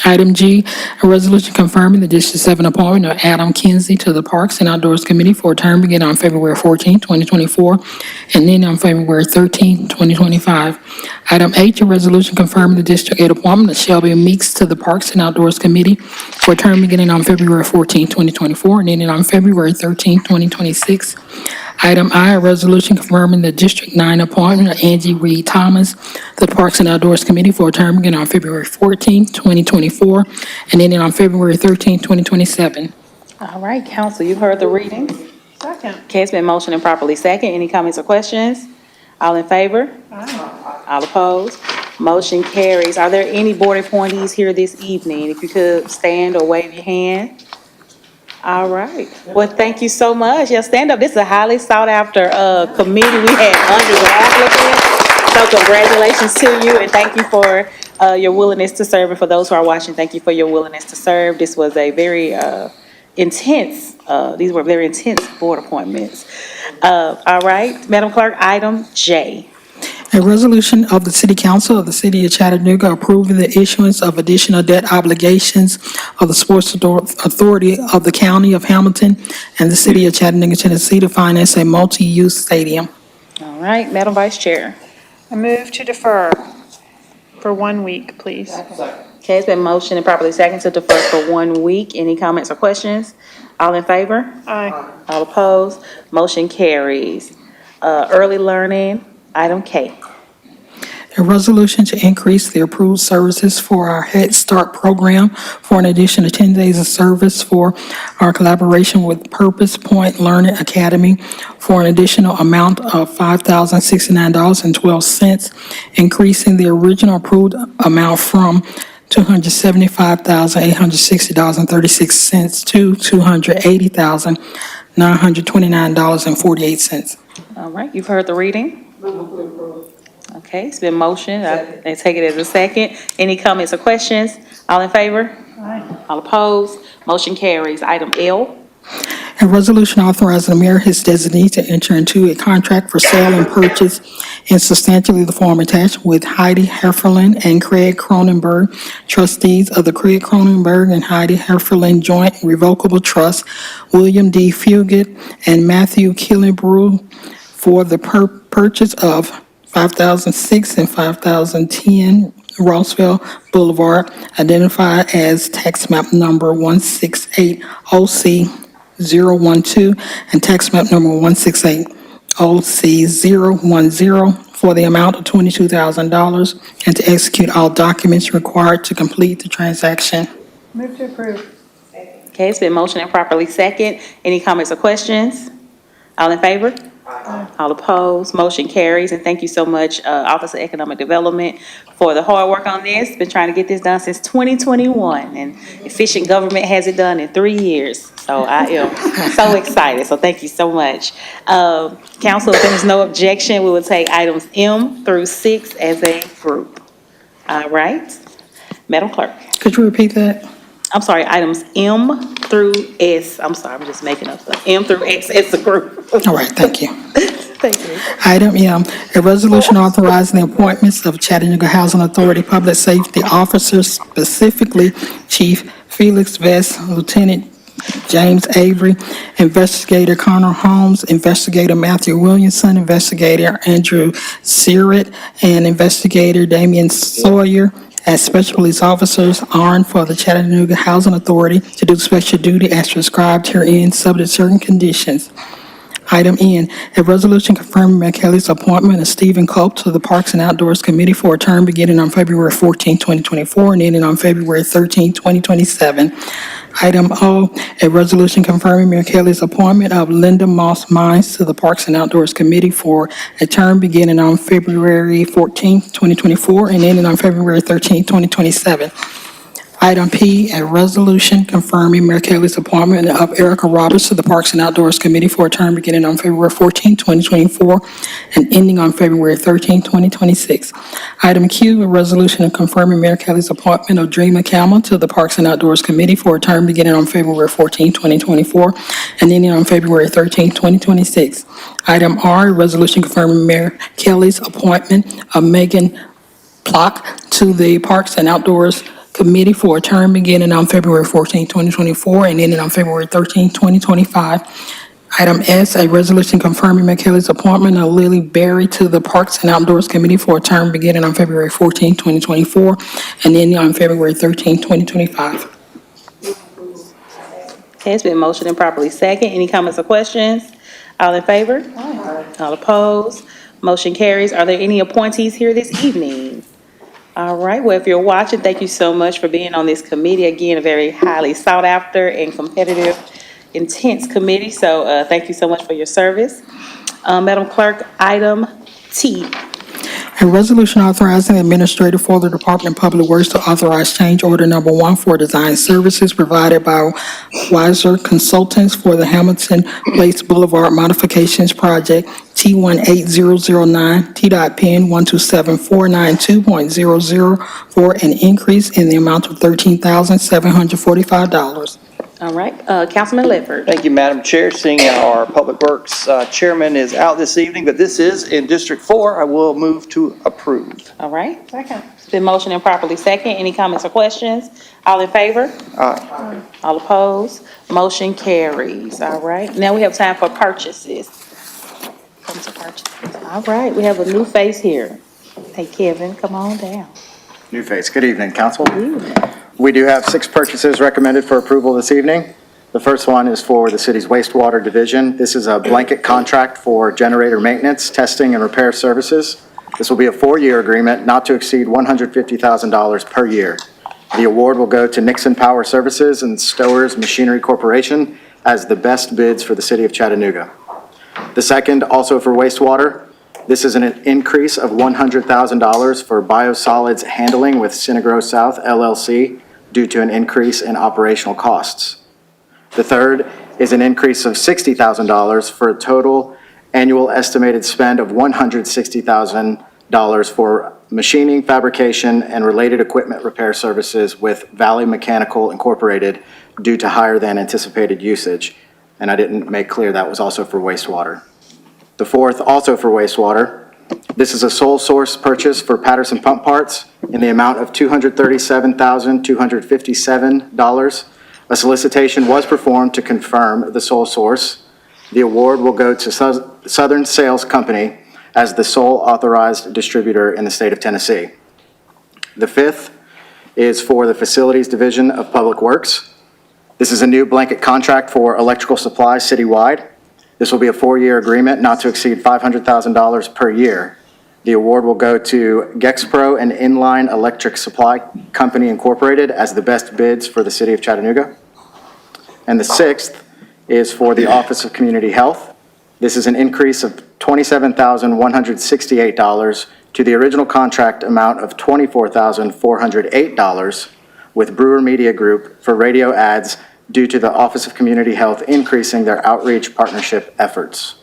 Item G, a resolution confirming the District 7 appointment of Adam Kinsey to the Parks and Outdoors Committee for a term beginning on February 14, 2024, and then on February 13, 2025. Item H, a resolution confirming the District 8 appointment of Shelby Meeks to the Parks and Outdoors Committee for a term beginning on February 14, 2024, and ending on February 13, 2026. Item I, a resolution confirming the District 9 appointment of Angie Reed Thomas to the Parks and Outdoors Committee for a term beginning on February 14, 2024, and ending on February 13, 2027. All right, council, you've heard the reading. Second. Okay, it's been motioned and properly second. Any comments or questions? All in favor? All opposed? Motion carries. Are there any board appointees here this evening? If you could stand or wave your hand. All right. Well, thank you so much. Yeah, stand up. This is a highly sought after, committee. We had hundreds of applicants. So congratulations to you and thank you for, your willingness to serve. And for those who are watching, thank you for your willingness to serve. This was a very, these were very intense board appointments. All right, Madam Clerk, item J. A resolution of the City Council of the City of Chattanooga approving the issuance of additional debt obligations of the Sports Authority of the County of Hamilton and the City of Chattanooga, Tennessee to finance a multi-use stadium. All right, Madam Vice Chair. I move to defer for 1 week, please. Okay, it's been motioned and properly seconded to defer for 1 week. Any comments or questions? All in favor? Aye. All opposed? Motion carries. Early learning, item K. A resolution to increase the approved services for our Head Start program for an additional 10 days of service for our collaboration with Purpose Point Learning Academy for an additional amount of $5,069.12, increasing the original approved amount from $275,860.36 to $280,929.48. All right, you've heard the reading. Okay, it's been motioned. I take it as a second. Any comments or questions? All in favor? Aye. All opposed? Motion carries. Item L. A resolution authorizing the mayor and his designee to enter into a contract for sale and purchase in substantially the form attached with Heidi Hefferland and Craig Cronenberg, trustees of the Craig Cronenberg and Heidi Hefferland Joint Revocable Trust, William D. Fugit and Matthew Killenbrew for the purchase of 5006 and 5010 Roosevelt Boulevard, identified as tax map number 168OC012 and tax map number 168OC010 for the amount of $22,000 and to execute all documents required to complete the transaction. Move to approve. Okay, it's been motioned and properly second. Any comments or questions? All in favor? All opposed? Motion carries. And thank you so much, Office of Economic Development, for the hard work on this. Been trying to get this done since 2021, and efficient government has it done in 3 years. So I am so excited. So thank you so much. Council, if there's no objection, we will take items M through 6 as a group. All right. Madam Clerk. Could you repeat that? I'm sorry, items M through S. I'm sorry, I'm just making up stuff. M through X as a group. All right, thank you. Thank you. Item M, a resolution authorizing the appointments of Chattanooga Housing Authority Public Safety Officers, specifically Chief Felix Vest, Lieutenant James Avery, Investigator Connor Holmes, Investigator Matthew Williamson, Investigator Andrew Searett, and Investigator Damian Sawyer as special police officers armed for the Chattanooga Housing Authority to do special duty as prescribed herein, subject to certain conditions. Item N, a resolution confirming Mayor Kelly's appointment of Stephen Cope to the Parks and Outdoors Committee for a term beginning on February 14, 2024, and ending on February 13, 2027. Item O, a resolution confirming Mayor Kelly's appointment of Linda Moss Mines to the Parks and Outdoors Committee for a term beginning on February 14, 2024, and ending on February 13, 2027. Item P, a resolution confirming Mayor Kelly's appointment of Erica Roberts to the Parks and Outdoors Committee for a term beginning on February 14, 2024, and ending on February 13, 2026. Item Q, a resolution confirming Mayor Kelly's appointment of Dreama Campbell to the Parks and Outdoors Committee for a term beginning on February 14, 2024, and ending on February 13, 2026. Item R, a resolution confirming Mayor Kelly's appointment of Megan Plock to the Parks and Outdoors Committee for a term beginning on February 14, 2024, and ending on February 13, 2025. Item S, a resolution confirming Mayor Kelly's appointment of Lily Berry to the Parks and Outdoors Committee for a term beginning on February 14, 2024, and ending on February 13, 2025. Okay, it's been motioned and properly second. Any comments or questions? All in favor? All opposed? Motion carries. Are there any appointees here this evening? All right, well, if you're watching, thank you so much for being on this committee. Again, a very highly sought after and competitive, intense committee. So thank you so much for your service. Madam Clerk, item T. A resolution authorizing the administrator for the Department of Public Works to authorize change order number 1 for design services provided by Weiser Consultants for the Hamilton Place Boulevard Modifications Project T18009, T.Pen 127492.00 for an increase in the amount of $13,745. All right, Councilman Ledford. Thank you, Madam Chair. Seeing our Public Works Chairman is out this evening, but this is in District 4, I will move to approve. All right. Second. It's been motioned and properly second. Any comments or questions? All in favor? Aye. All opposed? Motion carries. All right. Now we have time for purchases. Come to purchases. All right, we have a new face here. Hey, Kevin, come on down. New face. Good evening, Council. We do have 6 purchases recommended for approval this evening. The first one is for the city's wastewater division. This is a blanket contract for generator maintenance, testing, and repair services. This will be a 4-year agreement not to exceed $150,000 per year. The award will go to Nixon Power Services and Stowers Machinery Corporation as the best bids for the city of Chattanooga. The second, also for wastewater, this is an increase of $100,000 for biosolids handling with Synagro South LLC due to an increase in operational costs. The third is an increase of $60,000 for a total annual estimated spend of $160,000 for machining, fabrication, and related equipment repair services with Valley Mechanical Incorporated due to higher than anticipated usage. And I didn't make clear that was also for wastewater. The fourth, also for wastewater, this is a sole source purchase for Patterson Pump Parts in the amount of $237,257. A solicitation was performed to confirm the sole source. The award will go to Southern Sales Company as the sole authorized distributor in the state of Tennessee. The fifth is for the Facilities Division of Public Works. This is a new blanket contract for electrical supplies citywide. This will be a 4-year agreement not to exceed $500,000 per year. The award will go to Gexpro and Inline Electric Supply Company Incorporated as the best bids for the city of Chattanooga. And the sixth is for the Office of Community Health. This is an increase of $27,168 to the original contract amount of $24,408 with Brewer Media Group for radio ads due to the Office of Community Health increasing their outreach partnership efforts.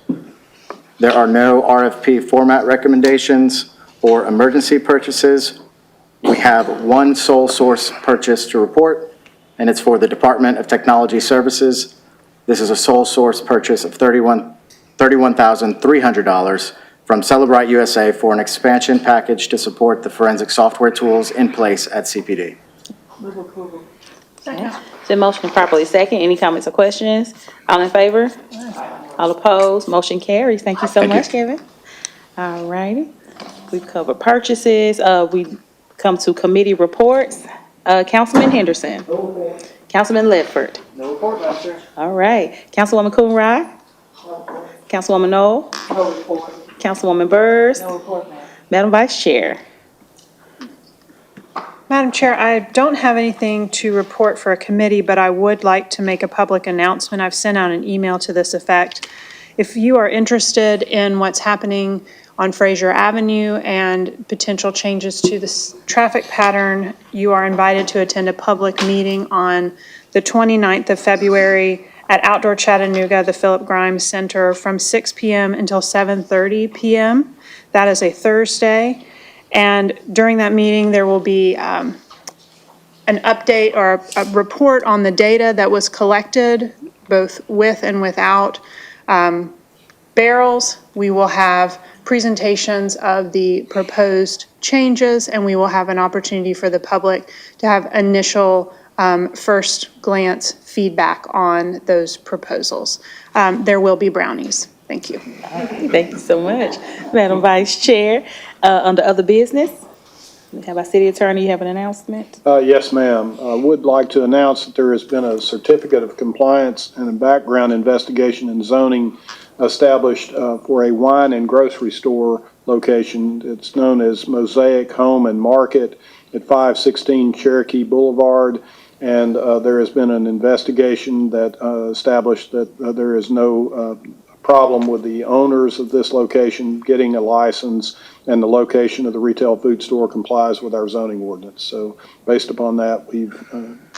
There are no RFP format recommendations or emergency purchases. We have one sole source purchase to report, and it's for the Department of Technology Services. This is a sole source purchase of $31,300 from Celebrite USA for an expansion package to support the forensic software tools in place at CPD. Move approval. Second. It's been motioned and properly second. Any comments or questions? All in favor? All opposed? Motion carries. Thank you so much, Kevin. All righty. We've covered purchases. We come to committee reports. Councilman Henderson. No report. Councilman Ledford. No report, Madam Chair. All right. Councilwoman Coonrod. Councilwoman Knoll. No report. Councilwoman Burrs. No report, ma'am. Madam Vice Chair. Madam Chair, I don't have anything to report for a committee, but I would like to make a public announcement. I've sent out an email to this effect. If you are interested in what's happening on Fraser Avenue and potential changes to the traffic pattern, you are invited to attend a public meeting on the 29th of February at Outdoor Chattanooga, the Philip Grimes Center, from 6 p.m. until 7:30 p.m. That is a Thursday. And during that meeting, there will be an update or a report on the data that was collected, both with and without barrels. We will have presentations of the proposed changes, and we will have an opportunity for the public to have initial first glance feedback on those proposals. There will be brownies. Thank you. Thank you so much, Madam Vice Chair. Under other business, we have our city attorney. You have an announcement? Yes, ma'am. I would like to announce that there has been a certificate of compliance and a background investigation and zoning established for a wine and grocery store location. It's known as Mosaic Home and Market at 516 Cherokee Boulevard. And there has been an investigation that established that there is no problem with the owners of this location getting a license, and the location of the retail food store complies with our zoning ordinance. So based upon that, we've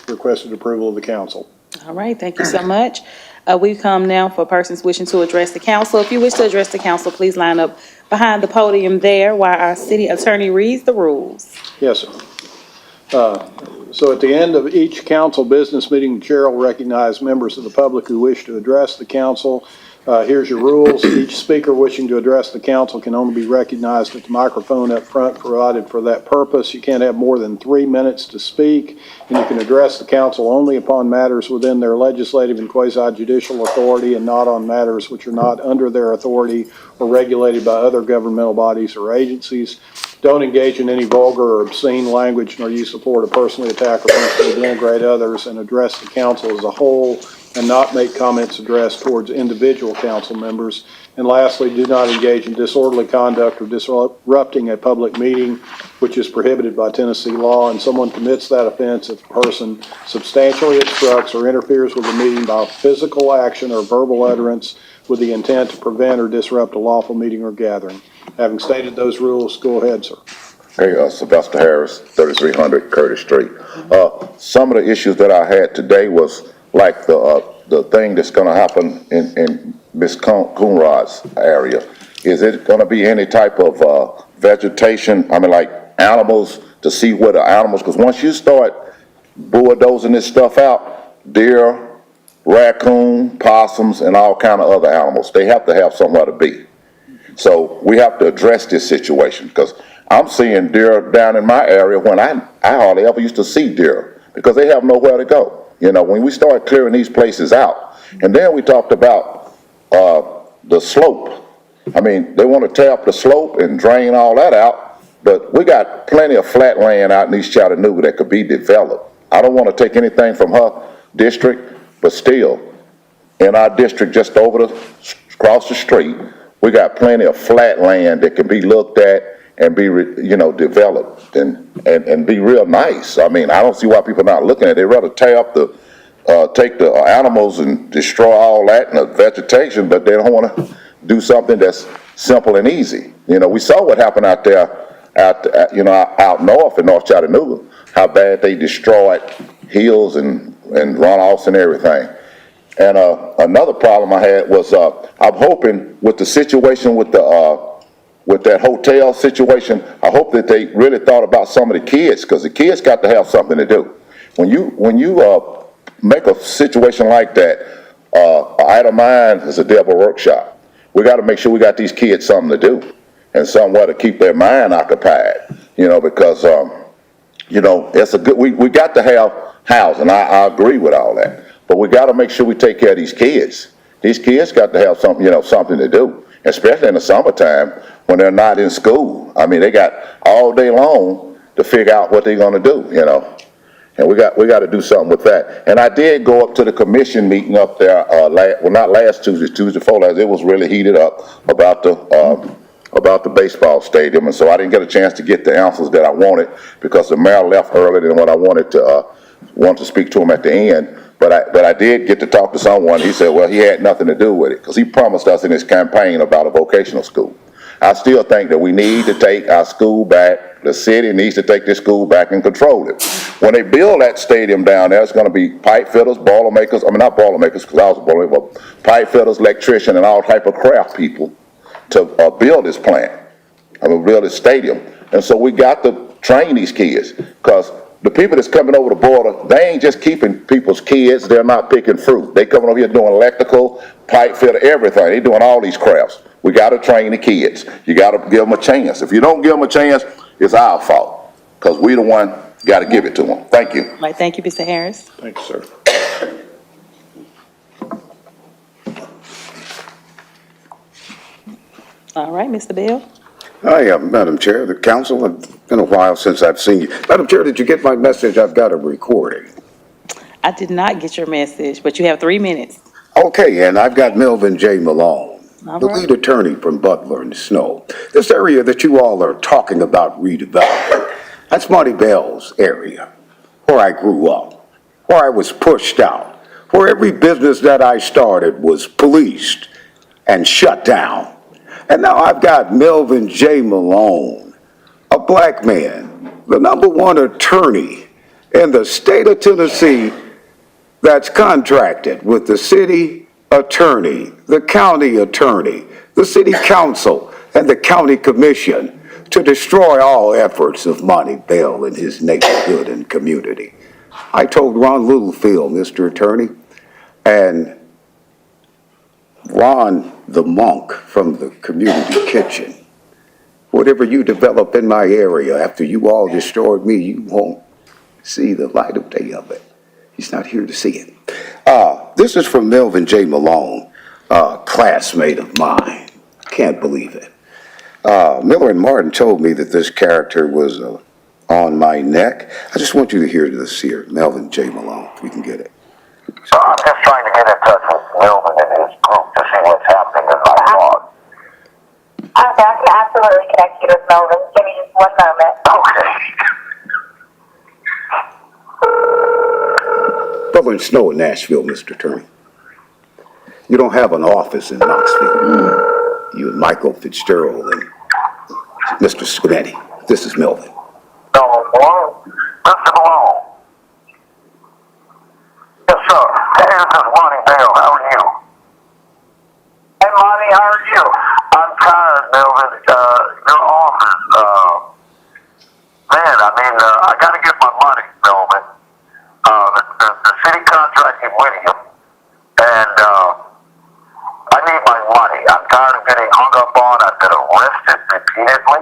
requested approval of the council. All right, thank you so much. We come now for persons wishing to address the council. If you wish to address the council, please line up behind the podium there while our city attorney reads the rules. Yes, sir. So at the end of each council business meeting, the chair will recognize members of the public who wish to address the council. Here's your rules. Each speaker wishing to address the council can only be recognized at the microphone up front provided for that purpose. You can't have more than 3 minutes to speak, and you can address the council only upon matters within their legislative and quasi-judicial authority and not on matters which are not under their authority or regulated by other governmental bodies or agencies. Don't engage in any vulgar or obscene language nor use of force to personally attack or personally denigrate others, and address the council as a whole and not make comments addressed towards individual council members. And lastly, do not engage in disorderly conduct or disrupting a public meeting, which is prohibited by Tennessee law, and someone commits that offense if the person substantially obstructs or interferes with the meeting by physical action or verbal utterance with the intent to prevent or disrupt a lawful meeting or gathering. Having stated those rules, go ahead, sir. Hey, Sylvester Harris, 3300 Curtis Street. Some of the issues that I had today was like the thing that's going to happen in Ms. Coonrod's area. Is it going to be any type of vegetation? I mean, like animals, to see where the animals, because once you start bulldozing this stuff out, deer, raccoon, possums, and all kind of other animals, they have to have somewhere to be. So we have to address this situation, because I'm seeing deer down in my area when I hardly ever used to see deer, because they have nowhere to go. You know, when we start clearing these places out, and then we talked about the slope. I mean, they want to tear up the slope and drain all that out, but we got plenty of flat land out in East Chattanooga that could be developed. I don't want to take anything from her district, but still, in our district just across the street, we got plenty of flat land that can be looked at and be, developed and be real nice. I mean, I don't see why people are not looking at it. They'd rather tear up take the animals and destroy all that and the vegetation, but they don't want to do something that's simple and easy. You know, we saw what happened out there, out north in North Chattanooga, how bad they destroyed hills and runoffs and everything. And another problem I had was I'm hoping with the situation with that hotel situation, I hope that they really thought about some of the kids, because the kids got to have something to do. When you make a situation like that, idle mind is a devil workshop. We got to make sure we got these kids something to do and somewhere to keep their mind occupied. Because it's a good. We got to have housing. I agree with all that, but we got to make sure we take care of these kids. These kids got to have something to do, especially in the summertime when they're not in school. I mean, they got all day long to figure out what they're going to do, and we got to do something with that. And I did go up to the commission meeting up there, not last Tuesday, Tuesday before last. It was really heated up about the baseball stadium, and so I didn't get a chance to get the answers that I wanted because the mayor left earlier than what I wanted to speak to him at the end. But I did get to talk to someone. He said, well, he had nothing to do with it because he promised us in his campaign about a vocational school. I still think that we need to take our school back. The city needs to take this school back and control it. When they build that stadium down there, it's going to be pipe fitters, Boilermakers, not Boilermakers because I was a Boilermaker, but pipe fitters, electrician, and all type of craft people to build this plant. Build this stadium. And so we got to train these kids because the people that's coming over the border, they ain't just keeping people's kids. They're not picking fruit. They coming over here doing electrical, pipe fitter, everything. They doing all these crafts. We got to train the kids. You got to give them a chance. If you don't give them a chance, it's our fault because we the one got to give it to them. Thank you. Right, thank you, Mr. Harris. Thank you, sir. All right, Mr. Bill. Hi, Madam Chair, the council. It's been a while since I've seen you. Madam Chair, did you get my message? I've got a recording. I did not get your message, but you have 3 minutes. Okay, and I've got Melvin J. Malone, All the right. lead attorney from Butler and Snow. This area that you all are talking about redeveloping, that's Monty Bell's area, where I grew up, where I was pushed out, where every business that I started was policed and shut down. And now I've got Melvin J. Malone, a black man, the #1 attorney in the state of Tennessee that's contracted with the city attorney, the county attorney, the city council, and the county commission to destroy all efforts of Monty Bell in his neighborhood and community. I told Ron Littlefield, Mr. Attorney, and Ron the monk from the community kitchen, whatever you develop in my area after you all destroyed me, you won't see the light of day of it. He's not here to see it. This is from Melvin J. Malone, a classmate of mine. Can't believe it. Miller and Martin told me that this character was on my neck. I just want you to hear this here, Melvin J. Malone, if we can get it. So I'm just trying to get in touch with Melvin and his group to see what's happening in my yard. Okay, I can absolutely connect you with Melvin. Give me just one moment. Okay. Shoveling snow in Nashville, Mr. Attorney. You don't have an office in Knoxville. You and Michael Fitzgerald and Mr. Scanetti. This is Melvin. No, Malone. Mr. Malone. Yes, sir. Hey, this is Monty Bell. How are you? Hey, Monty, how are you? I'm tired, Melvin. Your office, man, I gotta get my money, Melvin. The city contracted with you, and, I need my money. I'm tired of getting hung up on. I've been arrested repeatedly.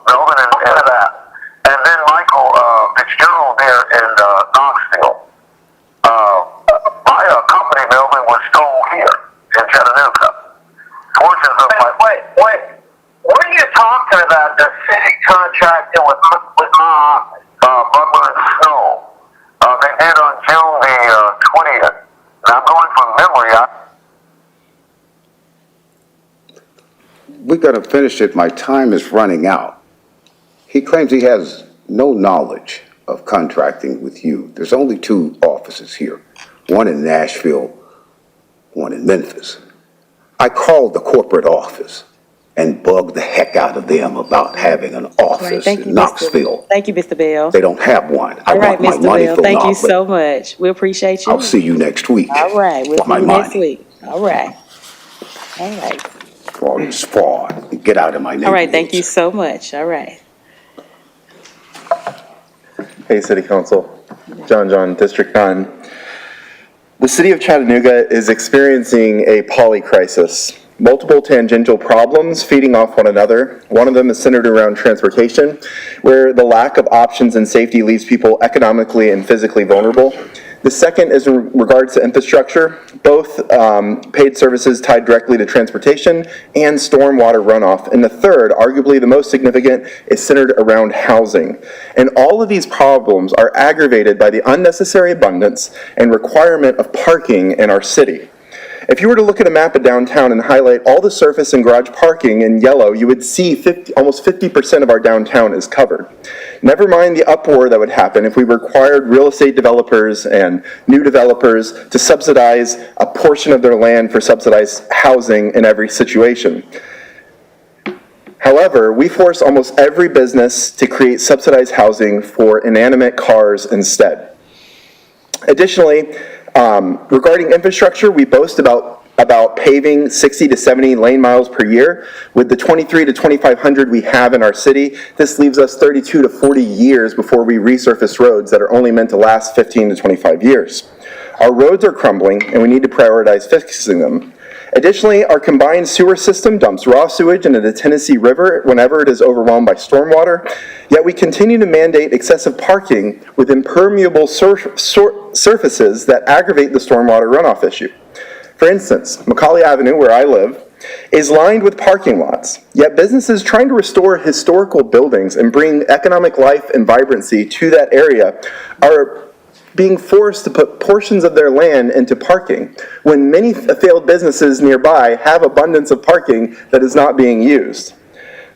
Melvin and that. And then Michael, Fitzgerald there in, Knoxville. My, company, Melvin, was stole here in Chattanooga. Fortunes of my... Wait. What are you talking about? The city contracted with my office, Butler and Snow. They did on June the 20th. And I'm going from memory. We've got to finish it. My time is running out. He claims he has no knowledge of contracting with you. There's only 2 offices here, one in Nashville, one in Memphis. I called the corporate office and bugged the heck out of them about having an office in Knoxville. Thank you, Mr. Bell. They don't have one. I All right, want my Mr. money Bell, for thank you nothing. so much. We appreciate you. I'll see you next week. All right, we'll with my see you next money. week. All right. All right. For this fraud. Get out of my neighborhood. All right, thank you so much. All right. Hey, City Council. John, District 9. The City of Chattanooga is experiencing a polycrisis. Multiple tangential problems feeding off one another. One of them is centered around transportation, where the lack of options and safety leaves people economically and physically vulnerable. The second is in regards to infrastructure, both paid services tied directly to transportation and stormwater runoff. And the third, arguably the most significant, is centered around housing. And all of these problems are aggravated by the unnecessary abundance and requirement of parking in our city. If you were to look at a map of downtown and highlight all the surface and garage parking in yellow, you would see almost 50% of our downtown is covered. Never mind the uproar that would happen if we required real estate developers and new developers to subsidize a portion of their land for subsidized housing in every situation. However, we force almost every business to create subsidized housing for inanimate cars instead. Additionally, regarding infrastructure, we boast about paving 60 to 70 lane miles per year. With the 23 to 2,500 we have in our city, this leaves us 32 to 40 years before we resurface roads that are only meant to last 15 to 25 years. Our roads are crumbling, and we need to prioritize fixing them. Additionally, our combined sewer system dumps raw sewage into the Tennessee River whenever it is overwhelmed by stormwater, yet we continue to mandate excessive parking with impermeable surfaces that aggravate the stormwater runoff issue. For instance, Macaulay Avenue, where I live, is lined with parking lots, yet businesses trying to restore historical buildings and bring economic life and vibrancy to that area are being forced to put portions of their land into parking, when many failed businesses nearby have abundance of parking that is not being used.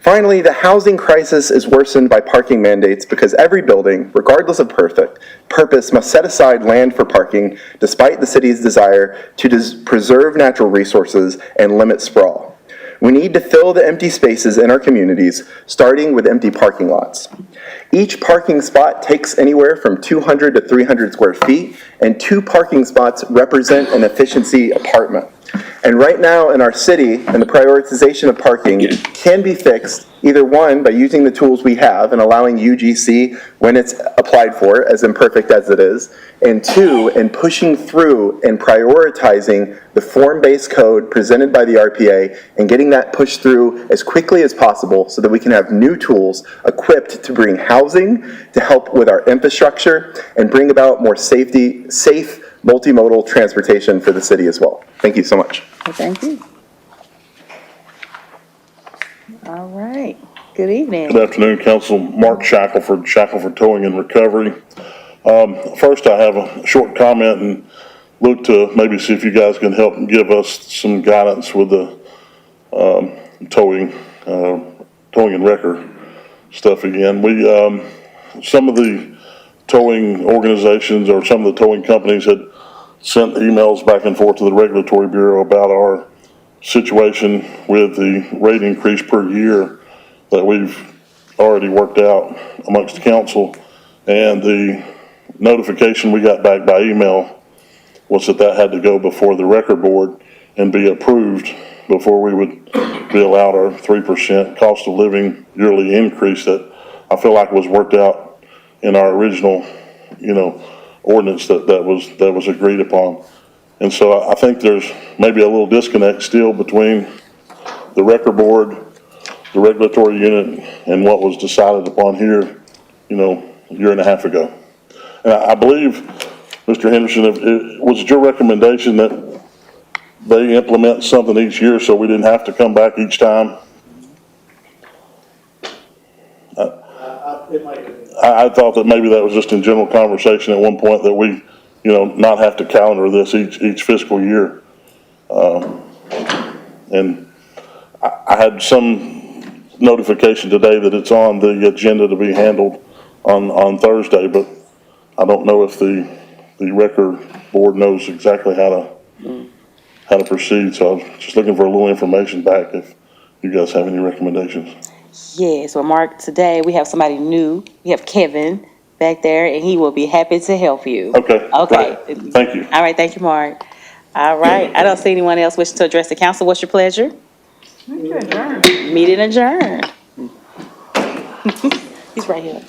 Finally, the housing crisis is worsened by parking mandates because every building, regardless of purpose, must set aside land for parking despite the city's desire to preserve natural resources and limit sprawl. We need to fill the empty spaces in our communities, starting with empty parking lots. Each parking spot takes anywhere from 200 to 300 square feet, and 2 parking spots represent an efficiency apartment. And right now in our city, and the prioritization of parking can be fixed, either one, by using the tools we have and allowing UGC when it's applied for, as imperfect as it is, and 2, in pushing through and prioritizing the form-based code presented by the RPA and getting that pushed through as quickly as possible so that we can have new tools equipped to bring housing, to help with our infrastructure, and bring about more safe multimodal transportation for the city as well. Thank you so much. Thank you. All right. Good evening. Good afternoon, Council. Mark Shackelford, Shackelford Towing and Recovery. First, I have a short comment and look to maybe see if you guys can help give us some guidance with the towing and wrecker stuff again. Some of the towing organizations or some of the towing companies had sent emails back and forth to the Regulatory Bureau about our situation with the rate increase per year that we've already worked out amongst the council. And the notification we got back by email was that had to go before the record board and be approved before we would be allowed our 3% cost of living yearly increase that I feel like was worked out in our original, ordinance that was agreed upon. And so I think there's maybe a little disconnect still between the record board, the regulatory unit, and what was decided upon here, a year and a half ago. And I believe, Mr. Henderson, was it your recommendation that they implement something each year so we didn't have to come back each time? I thought that maybe that was just in general conversation at one point that we, not have to calendar this each fiscal year. And I had some notification today that it's on the agenda to be handled on Thursday, but I don't know if the record board knows exactly how to proceed. So I was just looking for a little information back if you guys have any recommendations. Yes, well, Mark, today we have somebody new. We have Kevin back there, and he will be happy to help you. Okay. Okay. Great. Thank you. All right, thank you, Mark. All right, I don't see anyone else wishing to address the council. What's your pleasure? Meeting adjourned. He's right here.